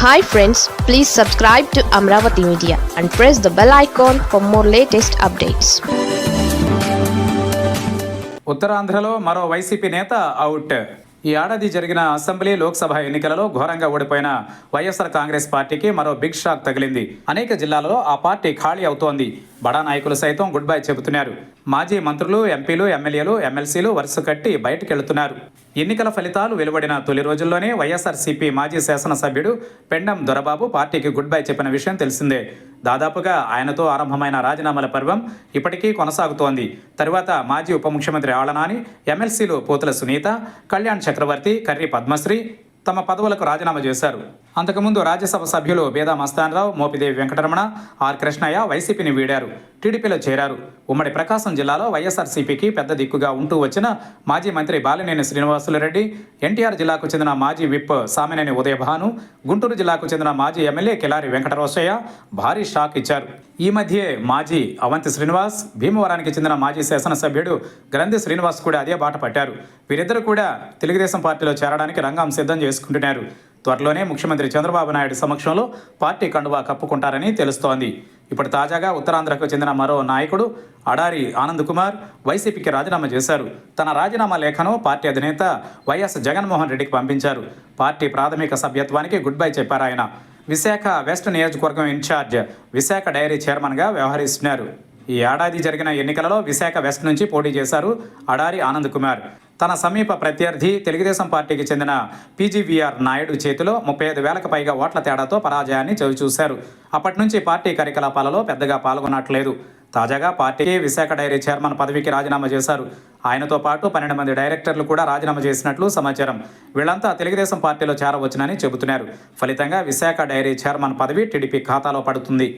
Hi friends, please subscribe to Amravati Media and press the bell icon for more latest updates. ఉత్తరాంధ్రలో మరో YCP నేత out. ఈ ఏడాది జరిగిన అసెంబ్లీ లోక్సభ ఎన్నికలలో ఘోరంగా ఓడిపోయిన వైఎస్ఆర్ కాంగ్రెస్ పార్టీకి మరో బిగ్ షాక్ తగిలింది. అనేక జిల్లాలలో ఆ పార్టీ ఖాళీ అవుతోంది. బడా నాయకులు సైతం గుడ్ బై చెబుతున్నారు. మాజీ మంత్రులు, ఎంపీలు, ఎమ్మెల్యేలు, ఎమ్మెల్సీలు వరుస కట్టి బయటకెళ్తున్నారు. ఎన్నికల ఫలితాలు వెలువడిన తొలి రోజుల్లోనే వైఎస్ఆర్సీపీ మాజీ శాసనసభ్యుడు పెండం దొరబాబు పార్టీకి గుడ్ బై చెప్పిన విషయం తెలిసిందే. దాదాపుగా ఆయనతో ఆరంభమైన రాజీనామాల పర్వం ఇప్పటికీ కొనసాగుతోంది. తరువాత మాజీ ఉప ముఖ్యమంత్రి ఆళ్లనాని, ఎమ్మెల్సీలు పోతుల సునీత, కళ్యాణ్ చక్రవర్తి, కర్రి పద్మశ్రీ తమ పదవులకు రాజీనామా చేశారు. అంతకుముందు రాజ్యసభ సభ్యులు బేదా మస్తానరావు, మోపిదేవి వెంకటరమణ, ఆర్ కృష్ణయ్య వైసీపీని వీడారు, టీడీపీలో చేరారు. ఉమ్మడి ప్రకాశం జిల్లాలో వైఎస్ఆర్సీపీకి పెద్ద దిక్కుగా ఉంటూ వచ్చిన మాజీ మంత్రి బాలినేని శ్రీనివాసులురెడ్డి, ఎన్టీఆర్ జిల్లాకు చెందిన మాజీ విప్ సామినేని ఉదయభాను, గుంటూరు జిల్లాకు చెందిన మాజీ ఎమ్మెల్యే కిలారి వెంకటరోసయ్య భారీ షాక్ ఇచ్చారు. ఈ మధ్యే మాజీ అవంతి శ్రీనివాస్, భీమవరానికి చెందిన మాజీ శాసనసభ్యుడు గ్రంథి శ్రీనివాస్ కూడా అదే బాట పట్టారు. వీరిద్దరూ కూడా తెలుగుదేశం పార్టీలో చేరడానికి రంగం సిద్ధం చేసుకుంటున్నారు. త్వరలోనే ముఖ్యమంత్రి చంద్రబాబు నాయుడు సమక్షంలో పార్టీ కండువా కప్పుకుంటారని తెలుస్తోంది. ఇప్పుడు తాజాగా ఉత్తరాంధ్రకు చెందిన మరో నాయకుడు అడారి ఆనంద్ కుమార్ వైసీపీకి రాజీనామా చేశారు. తన రాజీనామా లేఖను పార్టీ అధినేత వైఎస్ జగన్మోహన్ రెడ్డికి పంపించారు. పార్టీ ప్రాథమిక సభ్యత్వానికి గుడ్ బై చెప్పారు ఆయన. విశాఖ వెస్ట్ నియోజకవర్గం ఇన్ఛార్జ్, విశాఖ డైరీ చైర్మన్గా వ్యవహరిస్తున్నారు. ఈ ఏడాది జరిగిన ఎన్నికలలో విశాఖ వెస్ట్ నుంచి పోటీ చేశారు అడారి ఆనంద్ కుమార్. తన సమీప ప్రత్యర్థి తెలుగుదేశం పార్టీకి చెందిన పీజీవీఆర్ నాయుడు చేతిలో 35,000కు పైగా ఓట్ల తేడాతో పరాజయాన్ని చవిచూశారు. అప్పటి నుంచి పార్టీ కార్యకలాపాలలో పెద్దగా పాల్గొనట్లేదు. తాజాగా పార్టీకి విశాఖ డైరీ చైర్మన్ పదవికి రాజీనామా చేశారు. ఆయనతో పాటు 12 మంది డైరెక్టర్లు కూడా రాజీనామా చేసినట్లు సమాచారం. వీళ్లంతా తెలుగుదేశం పార్టీలో చేరవచ్చునని చెబుతున్నారు. ఫలితంగా విశాఖ డైరీ చైర్మన్ పదవి టీడీపీ ఖాతాలో పడుతుంది.